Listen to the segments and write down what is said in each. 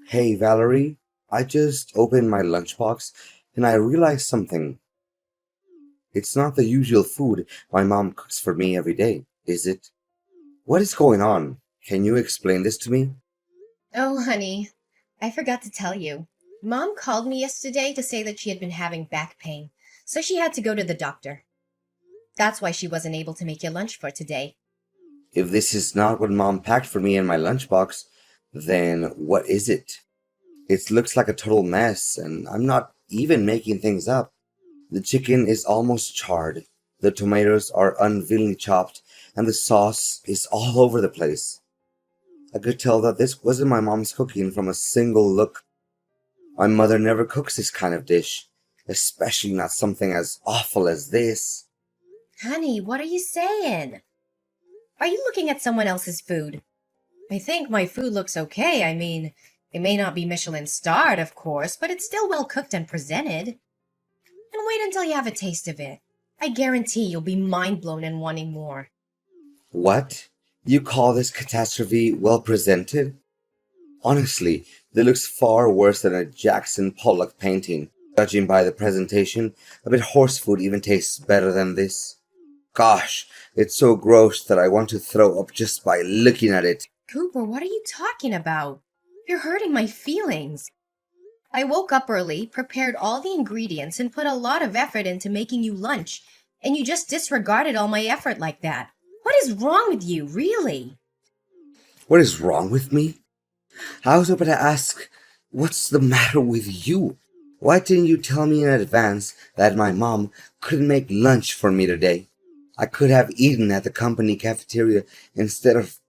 Hey Valerie, I just opened my lunchbox and I realized something. It's not the usual food my mom cooks for me every day, is it? What is going on? Can you explain this to me? Oh, honey, I forgot to tell you. Mom called me yesterday to say that she had been having back pain, so she had to go to the doctor. That's why she wasn't able to make your lunch for today. If this is not what mom packed for me in my lunchbox, then what is it? It looks like a total mess and I'm not even making things up. The chicken is almost charred, the tomatoes are unwillingly chopped, and the sauce is all over the place. I could tell that this wasn't my mom's cooking from a single look. My mother never cooks this kind of dish, especially not something as awful as this. Honey, what are you saying? Are you looking at someone else's food? I think my food looks okay. I mean, it may not be Michelin starred, of course, but it's still well cooked and presented. And wait until you have a taste of it. I guarantee you'll be mind blown and wanting more. What? You call this catastrophe well presented? Honestly, this looks far worse than a Jackson Pollock painting. Judging by the presentation, a bit horse food even tastes better than this. Gosh, it's so gross that I want to throw up just by looking at it. Cooper, what are you talking about? You're hurting my feelings. I woke up early, prepared all the ingredients, and put a lot of effort into making you lunch, and you just disregarded all my effort like that. What is wrong with you, really? What is wrong with me? I was about to ask, what's the matter with you? Why didn't you tell me in advance that my mom couldn't make lunch for me today? I could have eaten at the company cafeteria instead of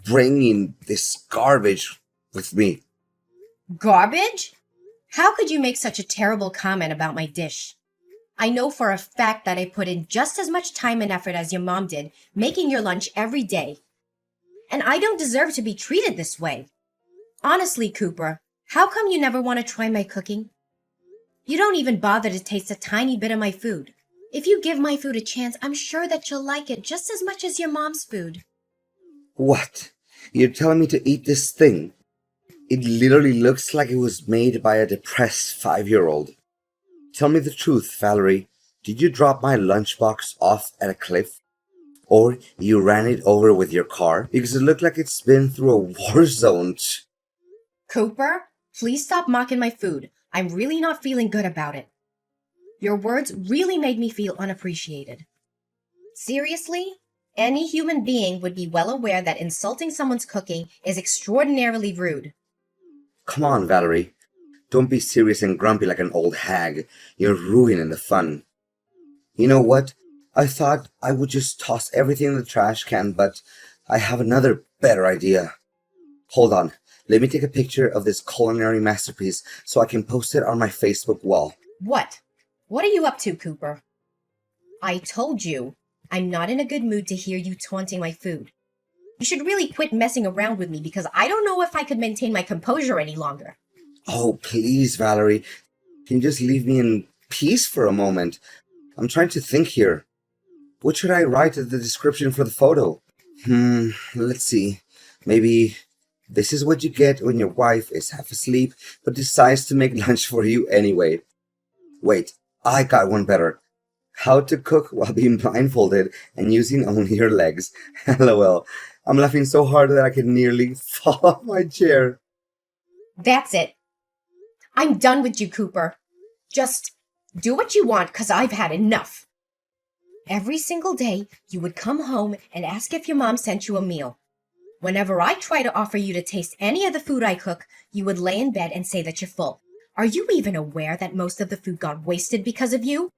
bringing this garbage with me. Garbage? How could you make such a terrible comment about my dish? I know for a fact that I put in just as much time and effort as your mom did, making your lunch every day. And I don't deserve to be treated this way. Honestly, Cooper, how come you never want to try my cooking? You don't even bother to taste a tiny bit of my food. If you give my food a chance, I'm sure that you'll like it just as much as your mom's food. What? You're telling me to eat this thing? It literally looks like it was made by a depressed 5-year-old. Tell me the truth, Valerie. Did you drop my lunchbox off at a cliff? Or you ran it over with your car? Because it looked like it's been through a war zone. Cooper, please stop mocking my food. I'm really not feeling good about it. Your words really made me feel unappreciated. Seriously? Any human being would be well aware that insulting someone's cooking is extraordinarily rude. Come on, Valerie. Don't be serious and grumpy like an old hag. You're ruining the fun. You know what? I thought I would just toss everything in the trash can, but I have another better idea. Hold on. Let me take a picture of this culinary masterpiece so I can post it on my Facebook wall. What? What are you up to, Cooper? I told you, I'm not in a good mood to hear you taunting my food. You should really quit messing around with me because I don't know if I could maintain my composure any longer. Oh, please, Valerie. Can you just leave me in peace for a moment? I'm trying to think here. What should I write as the description for the photo? Let's see. Maybe this is what you get when your wife is half asleep but decides to make lunch for you anyway. Wait, I got one better. How to cook while being blindfolded and using only your legs. LOL. I'm laughing so hard that I can nearly fall off my chair. That's it. I'm done with you, Cooper. Just do what you want because I've had enough. Every single day, you would come home and ask if your mom sent you a meal. Whenever I try to offer you to taste any of the food I cook, you would lay in bed and say that you're full. Are you even aware that most of the food got wasted because of you?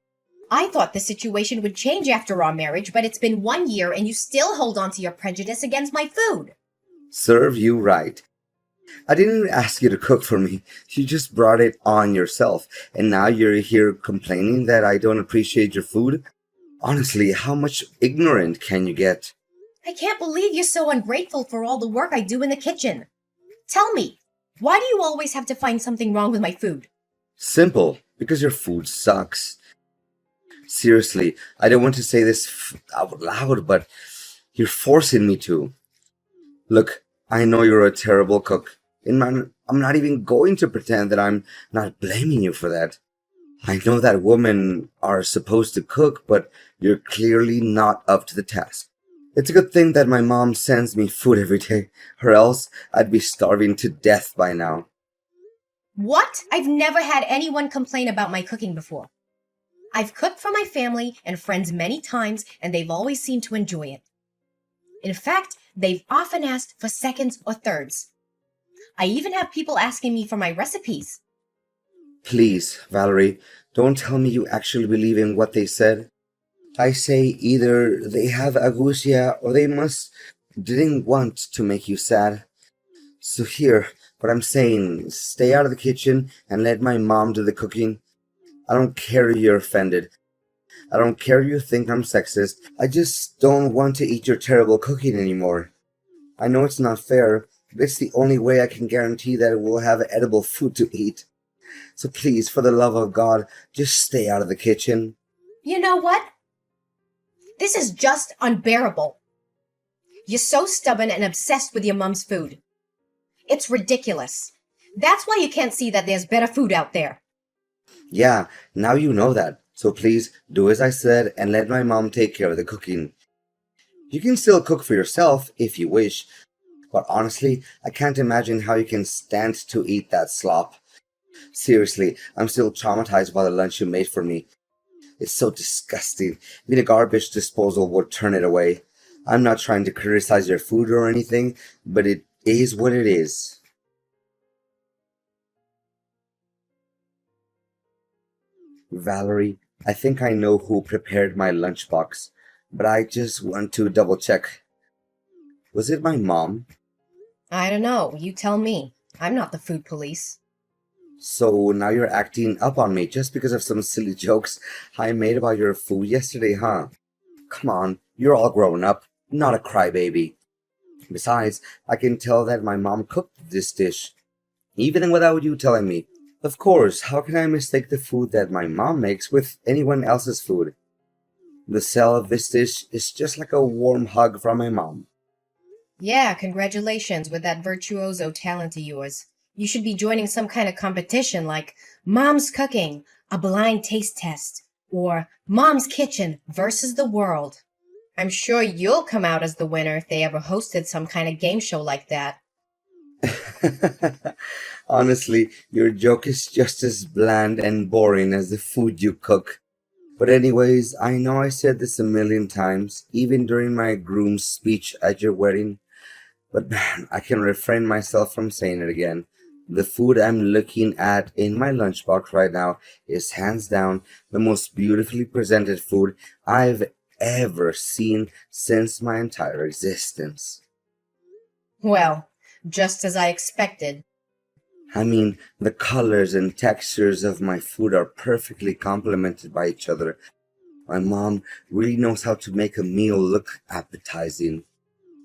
I thought the situation would change after our marriage, but it's been 1 year and you still hold on to your prejudice against my food. Serve you right. I didn't ask you to cook for me. You just brought it on yourself. And now you're here complaining that I don't appreciate your food? Honestly, how much ignorant can you get? I can't believe you're so ungrateful for all the work I do in the kitchen. Tell me, why do you always have to find something wrong with my food? Simple. Because your food sucks. Seriously, I don't want to say this out loud, but you're forcing me to. Look, I know you're a terrible cook. I'm not even going to pretend that I'm not blaming you for that. I know that women are supposed to cook, but you're clearly not up to the task. It's a good thing that my mom sends me food every day, or else I'd be starving to death by now. What? I've never had anyone complain about my cooking before. I've cooked for my family and friends many times, and they've always seemed to enjoy it. In fact, they've often asked for seconds or thirds. I even have people asking me for my recipes. Please, Valerie, don't tell me you actually believe in what they said. I say either they have agousia or they didn't want to make you sad. So here, what I'm saying, stay out of the kitchen and let my mom do the cooking. I don't care if you're offended. I don't care if you think I'm sexist. I just don't want to eat your terrible cooking anymore. I know it's not fair, but it's the only way I can guarantee that we'll have edible food to eat. So please, for the love of God, just stay out of the kitchen. You know what? This is just unbearable. You're so stubborn and obsessed with your mom's food. It's ridiculous. That's why you can't see that there's better food out there. Yeah, now you know that. So please, do as I said and let my mom take care of the cooking. You can still cook for yourself if you wish, but honestly, I can't imagine how you can stand to eat that slop. Seriously, I'm still traumatized by the lunch you made for me. It's so disgusting. Even a garbage disposal would turn it away. I'm not trying to criticize your food or anything, but it is what it is. Valerie, I think I know who prepared my lunchbox, but I just want to double check. Was it my mom? I don't know. You tell me. I'm not the food police. So now you're acting up on me just because of some silly jokes I made about your food yesterday, huh? Come on, you're all grown up, not a crybaby. Besides, I can tell that my mom cooked this dish, even without you telling me. Of course, how can I mistake the food that my mom makes with anyone else's food? The smell of this dish is just like a warm hug from my mom. Yeah, congratulations with that virtuoso talent of yours. You should be joining some kind of competition like Mom's Cooking, a blind taste test, or Mom's Kitchen versus the World. I'm sure you'll come out as the winner if they ever hosted some kind of game show like that. Honestly, your joke is just as bland and boring as the food you cook. But anyways, I know I said this a million times, even during my groom's speech at your wedding, but man, I can refrain myself from saying it again. The food I'm looking at in my lunchbox right now is hands down the most beautifully presented food I've ever seen since my entire existence. Well, just as I expected. I mean, the colors and textures of my food are perfectly complemented by each other. My mom really knows how to make a meal look appetizing.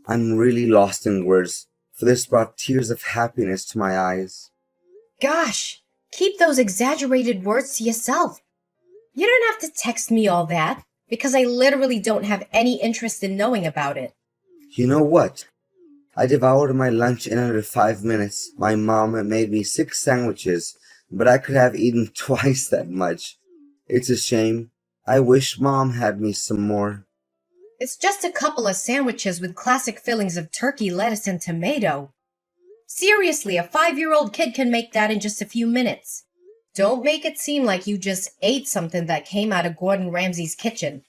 I'm really lost in words, for this brought tears of happiness to my eyes. Gosh, keep those exaggerated words to yourself. You don't have to text me all that, because I literally don't have any interest in knowing about it. You know what? I devoured my lunch in under 5 minutes. My mom made me 6 sandwiches, but I could have eaten twice that much. It's a shame. I wish Mom had me some more. It's just a couple of sandwiches with classic fillings of turkey, lettuce, and tomato. Seriously, a 5-year-old kid can make that in just a few minutes. Don't make it seem like you just ate something that came out of Gordon Ramsay's kitchen.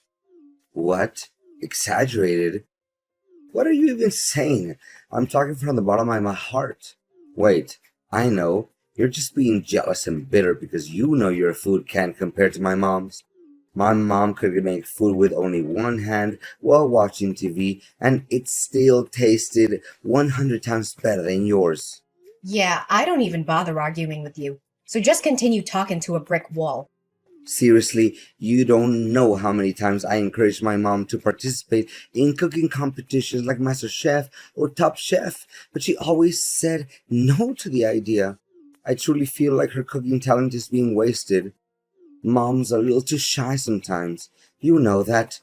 What? Exaggerated? What are you even saying? I'm talking from the bottom of my heart. Wait, I know. You're just being jealous and bitter because you know your food can't compare to my mom's. My mom could make food with only one hand while watching TV, and it still tasted 100 times better than yours. Yeah, I don't even bother arguing with you. So just continue talking to a brick wall. Seriously, you don't know how many times I encouraged my mom to participate in cooking competitions like Master Chef or Top Chef, but she always said no to the idea. I truly feel like her cooking talent is being wasted. Mom's a little too shy sometimes. You know that.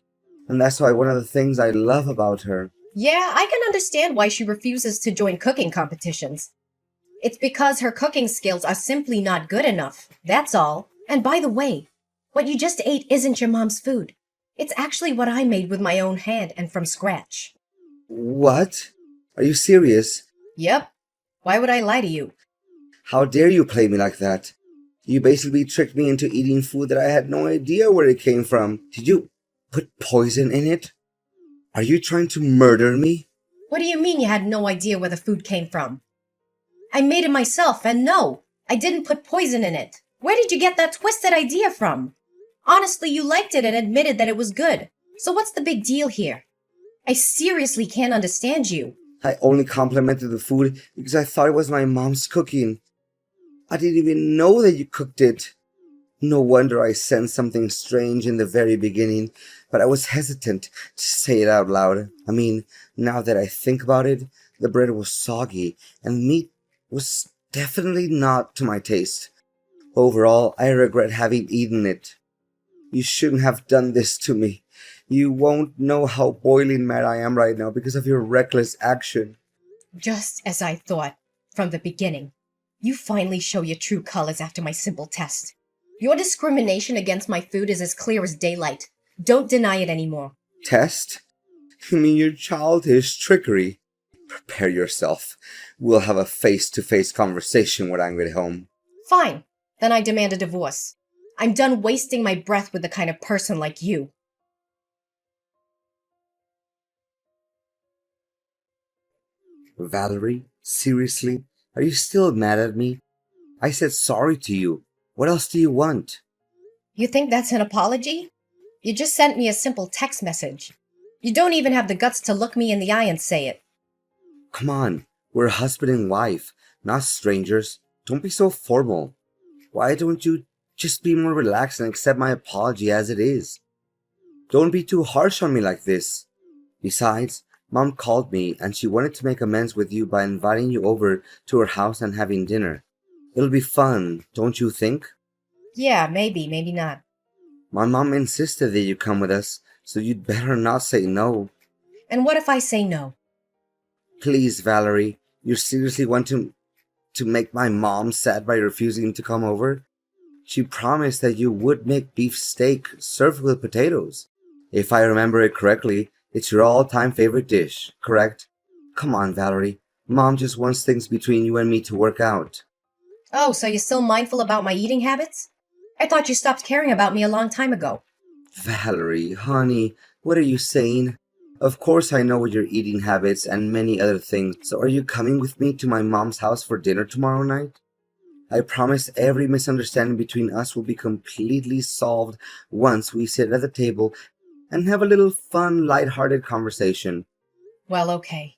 And that's why one of the things I love about her. Yeah, I can understand why she refuses to join cooking competitions. It's because her cooking skills are simply not good enough. That's all. And by the way, what you just ate isn't your mom's food. It's actually what I made with my own hand and from scratch. What? Are you serious? Yep. Why would I lie to you? How dare you play me like that? You basically tricked me into eating food that I had no idea where it came from. Did you put poison in it? Are you trying to murder me? What do you mean you had no idea where the food came from? I made it myself, and no, I didn't put poison in it. Where did you get that twisted idea from? Honestly, you liked it and admitted that it was good. So what's the big deal here? I seriously can't understand you. I only complimented the food because I thought it was my mom's cooking. I didn't even know that you cooked it. No wonder I sensed something strange in the very beginning, but I was hesitant to say it out loud. I mean, now that I think about it, the bread was soggy and meat was definitely not to my taste. Overall, I regret having eaten it. You shouldn't have done this to me. You won't know how boiling mad I am right now because of your reckless action. Just as I thought from the beginning. You finally show your true colors after my simple test. Your discrimination against my food is as clear as daylight. Don't deny it anymore. Test? You mean your childish trickery? Prepare yourself. We'll have a face-to-face conversation when I get home. Fine. Then I demand a divorce. I'm done wasting my breath with the kind of person like you. Valerie, seriously? Are you still mad at me? I said sorry to you. What else do you want? You think that's an apology? You just sent me a simple text message. You don't even have the guts to look me in the eye and say it. Come on, we're husband and wife, not strangers. Don't be so formal. Why don't you just be more relaxed and accept my apology as it is? Don't be too harsh on me like this. Besides, Mom called me and she wanted to make amends with you by inviting you over to her house and having dinner. It'll be fun, don't you think? Yeah, maybe, maybe not. My mom insisted that you come with us, so you'd better not say no. And what if I say no? Please, Valerie, you seriously want to make my mom sad by refusing to come over? She promised that you would make beef steak served with potatoes. If I remember it correctly, it's your all-time favorite dish, correct? Come on, Valerie. Mom just wants things between you and me to work out. Oh, so you're still mindful about my eating habits? I thought you stopped caring about me a long time ago. Valerie, honey, what are you saying? Of course I know your eating habits and many other things, so are you coming with me to my mom's house for dinner tomorrow night? I promise every misunderstanding between us will be completely solved once we sit at the table and have a little fun, light-hearted conversation. Well, okay.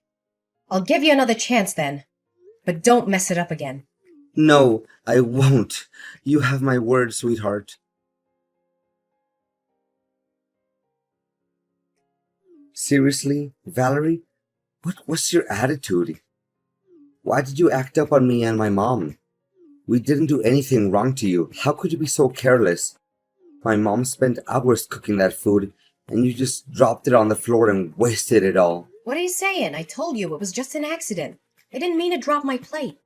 I'll give you another chance then. But don't mess it up again. No, I won't. You have my word, sweetheart. Seriously, Valerie? What was your attitude? Why did you act up on me and my mom? We didn't do anything wrong to you. How could you be so careless? My mom spent hours cooking that food, and you just dropped it on the floor and wasted it all. What are you saying? I told you it was just an accident. I didn't mean to drop my plate.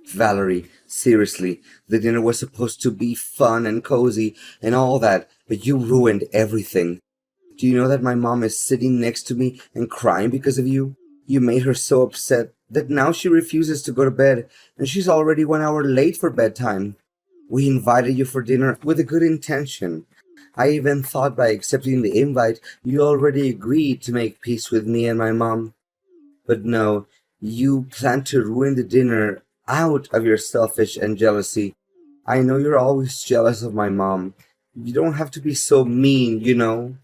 Valerie, seriously, the dinner was supposed to be fun and cozy and all that, but you ruined everything. Do you know that my mom is sitting next to me and crying because of you? You made her so upset that now she refuses to go to bed, and she's already 1 hour late for bedtime. We invited you for dinner with a good intention. I even thought by accepting the invite, you already agreed to make peace with me and my mom. But no, you plan to ruin the dinner out of your selfish and jealousy. I know you're always jealous of my mom. You don't have to be so mean, you know.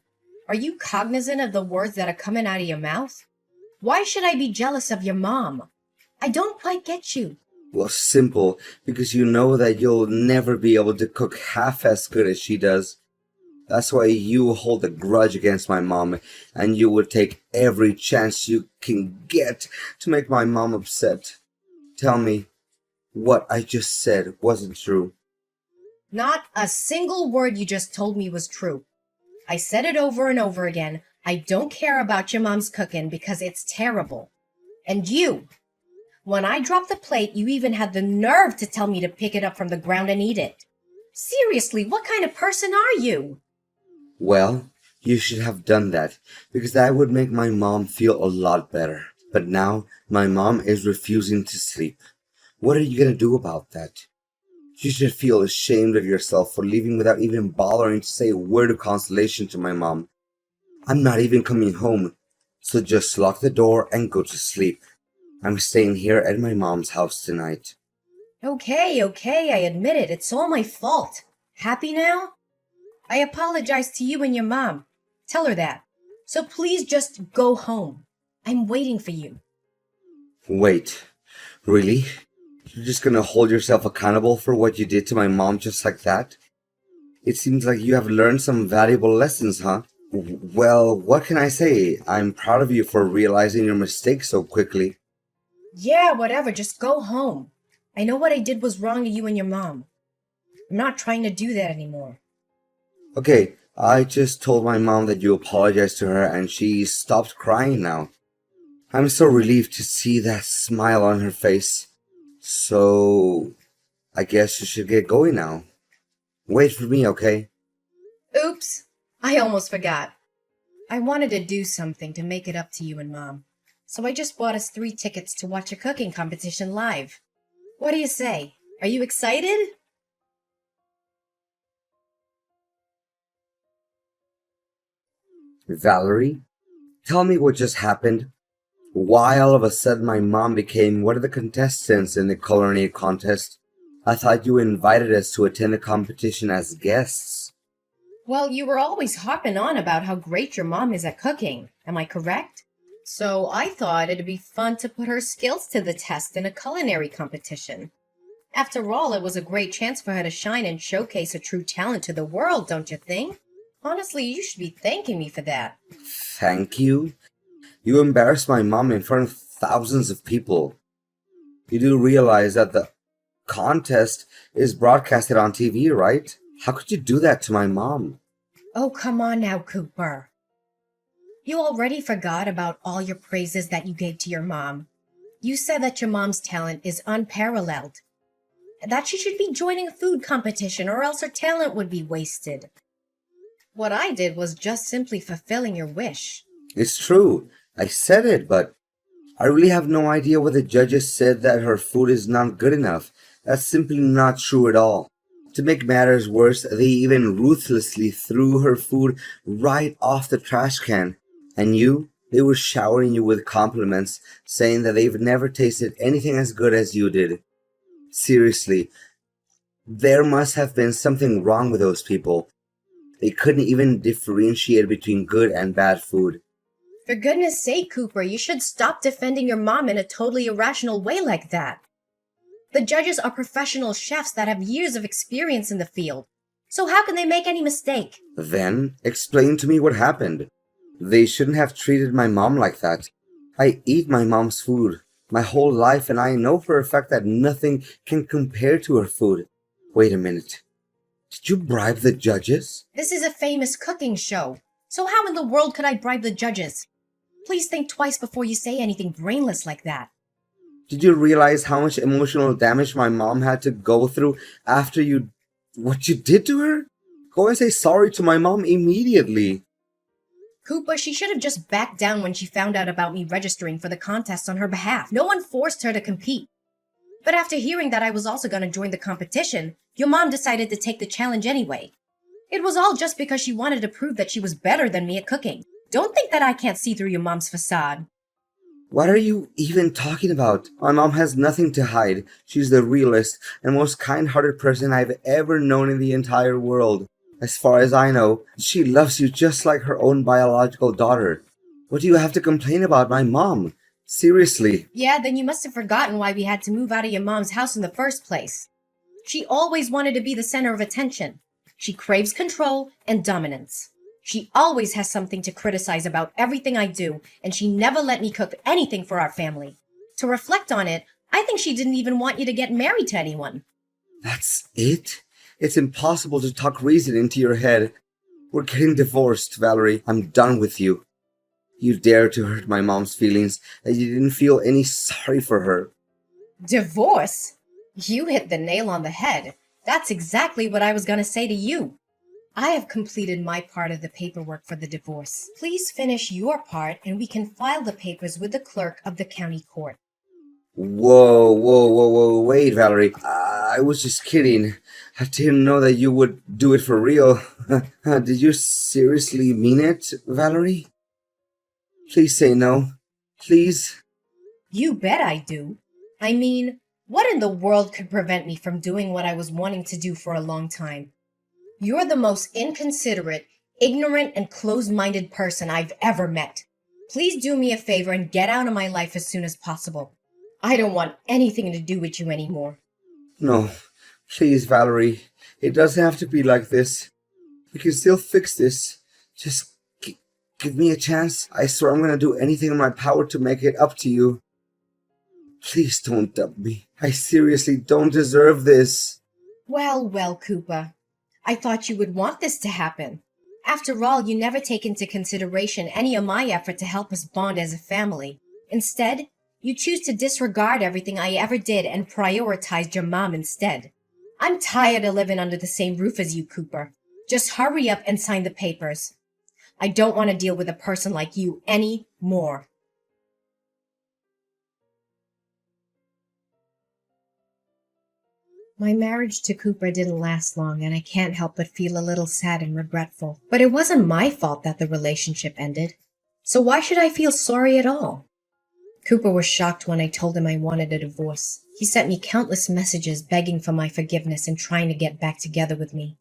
Are you cognizant of the words that are coming out of your mouth? Why should I be jealous of your mom? I don't quite get you. Well, simple, because you know that you'll never be able to cook half as good as she does. That's why you hold a grudge against my mom, and you would take every chance you can get to make my mom upset. Tell me, what I just said wasn't true. Not a single word you just told me was true. I said it over and over again. I don't care about your mom's cooking because it's terrible. And you, When I dropped the plate, you even had the nerve to tell me to pick it up from the ground and eat it. Seriously, what kind of person are you? Well, you should have done that, because that would make my mom feel a lot better. But now, my mom is refusing to sleep. What are you gonna do about that? You should feel ashamed of yourself for leaving without even bothering to say a word of consolation to my mom. I'm not even coming home, so just lock the door and go to sleep. I'm staying here at my mom's house tonight. Okay, I admit it. It's all my fault. Happy now? I apologize to you and your mom. Tell her that. So please just go home. I'm waiting for you. Wait, really? You're just gonna hold yourself accountable for what you did to my mom just like that? It seems like you have learned some valuable lessons, huh? Well, what can I say? I'm proud of you for realizing your mistake so quickly. Yeah, whatever. Just go home. I know what I did was wrong to you and your mom. I'm not trying to do that anymore. Okay, I just told my mom that you apologized to her and she stopped crying now. I'm so relieved to see that smile on her face. So, I guess you should get going now. Wait for me, okay? Oops. I almost forgot. I wanted to do something to make it up to you and Mom. So I just bought us 3 tickets to watch a cooking competition live. What do you say? Are you excited? Valerie, tell me what just happened. Why all of a sudden my mom became one of the contestants in the culinary contest? I thought you invited us to attend the competition as guests. Well, you were always harping on about how great your mom is at cooking. Am I correct? So I thought it'd be fun to put her skills to the test in a culinary competition. After all, it was a great chance for her to shine and showcase her true talent to the world, don't you think? Honestly, you should be thanking me for that. Thank you? You embarrassed my mom in front of thousands of people. You do realize that the contest is broadcasted on TV, right? How could you do that to my mom? Oh, come on now, Cooper. You already forgot about all your praises that you gave to your mom. You said that your mom's talent is unparalleled. That she should be joining a food competition or else her talent would be wasted. What I did was just simply fulfilling your wish. It's true. I said it, but I really have no idea what the judges said that her food is not good enough. That's simply not true at all. To make matters worse, they even ruthlessly threw her food right off the trash can. And they were showering you with compliments, saying that they've never tasted anything as good as you did. Seriously, there must have been something wrong with those people. They couldn't even differentiate between good and bad food. For goodness sake, Cooper, you should stop defending your mom in a totally irrational way like that. The judges are professional chefs that have years of experience in the field. So how can they make any mistake? Then, explain to me what happened. They shouldn't have treated my mom like that. I eat my mom's food my whole life, and I know for a fact that nothing can compare to her food. Wait a minute. Did you bribe the judges? This is a famous cooking show. So how in the world could I bribe the judges? Please think twice before you say anything brainless like that. Did you realize how much emotional damage my mom had to go through after what you did to her? Go and say sorry to my mom immediately. Cooper, she should have just backed down when she found out about me registering for the contest on her behalf. No one forced her to compete. But after hearing that I was also going to join the competition, your mom decided to take the challenge anyway. It was all just because she wanted to prove that she was better than me at cooking. Don't think that I can't see through your mom's facade. What are you even talking about? My mom has nothing to hide. She's the realest and most kind-hearted person I've ever known in the entire world. As far as I know, she loves you just like her own biological daughter. What do you have to complain about my mom? Seriously. Yeah, then you must have forgotten why we had to move out of your mom's house in the first place. She always wanted to be the center of attention. She craves control and dominance. She always has something to criticize about everything I do, and she never let me cook anything for our family. To reflect on it, I think she didn't even want you to get married to anyone. That's it? It's impossible to talk reason into your head. We're getting divorced, Valerie. I'm done with you. You dared to hurt my mom's feelings, and you didn't feel any sorry for her. Divorce? You hit the nail on the head. That's exactly what I was going to say to you. I have completed my part of the paperwork for the divorce. Please finish your part and we can file the papers with the clerk of the county court. Whoa, whoa, whoa, whoa, wait, Valerie. I was just kidding. I didn't know that you would do it for real. Did you seriously mean it, Valerie? Please say no. Please? You bet I do. I mean, what in the world could prevent me from doing what I was wanting to do for a long time? You're the most inconsiderate, ignorant, and closed-minded person I've ever met. Please do me a favor and get out of my life as soon as possible. I don't want anything to do with you anymore. No. Please, Valerie. It doesn't have to be like this. We can still fix this. Just give me a chance. I swear I'm gonna do anything in my power to make it up to you. Please don't dump me. I seriously don't deserve this. Well, well, Koopa. I thought you would want this to happen. After all, you never take into consideration any of my effort to help us bond as a family. Instead, you choose to disregard everything I ever did and prioritized your mom instead. I'm tired of living under the same roof as you, Cooper. Just hurry up and sign the papers. I don't want to deal with a person like you any more. My marriage to Cooper didn't last long, and I can't help but feel a little sad and regretful. But it wasn't my fault that the relationship ended. So why should I feel sorry at all? Cooper was shocked when I told him I wanted a divorce. He sent me countless messages begging for my forgiveness and trying to get back together with me.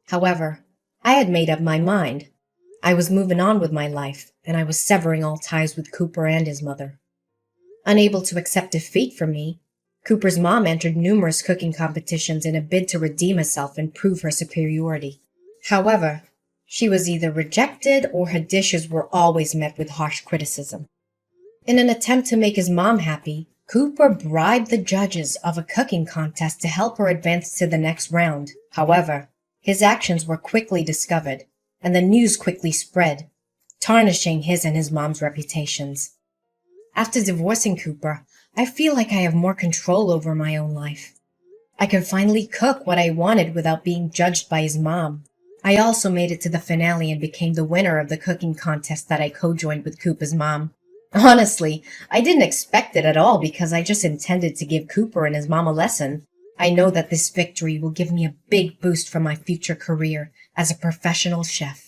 However, I had made up my mind. I was moving on with my life, and I was severing all ties with Cooper and his mother. Unable to accept defeat from me, Cooper's mom entered numerous cooking competitions in a bid to redeem herself and prove her superiority. However, she was either rejected or her dishes were always met with harsh criticism. In an attempt to make his mom happy, Cooper bribed the judges of a cooking contest to help her advance to the next round. However, his actions were quickly discovered, and the news quickly spread, tarnishing his and his mom's reputations. After divorcing Cooper, I feel like I have more control over my own life. I can finally cook what I wanted without being judged by his mom. I also made it to the finale and became the winner of the cooking contest that I co-joined with Cooper's mom. Honestly, I didn't expect it at all because I just intended to give Cooper and his mom a lesson. I know that this victory will give me a big boost for my future career as a professional chef.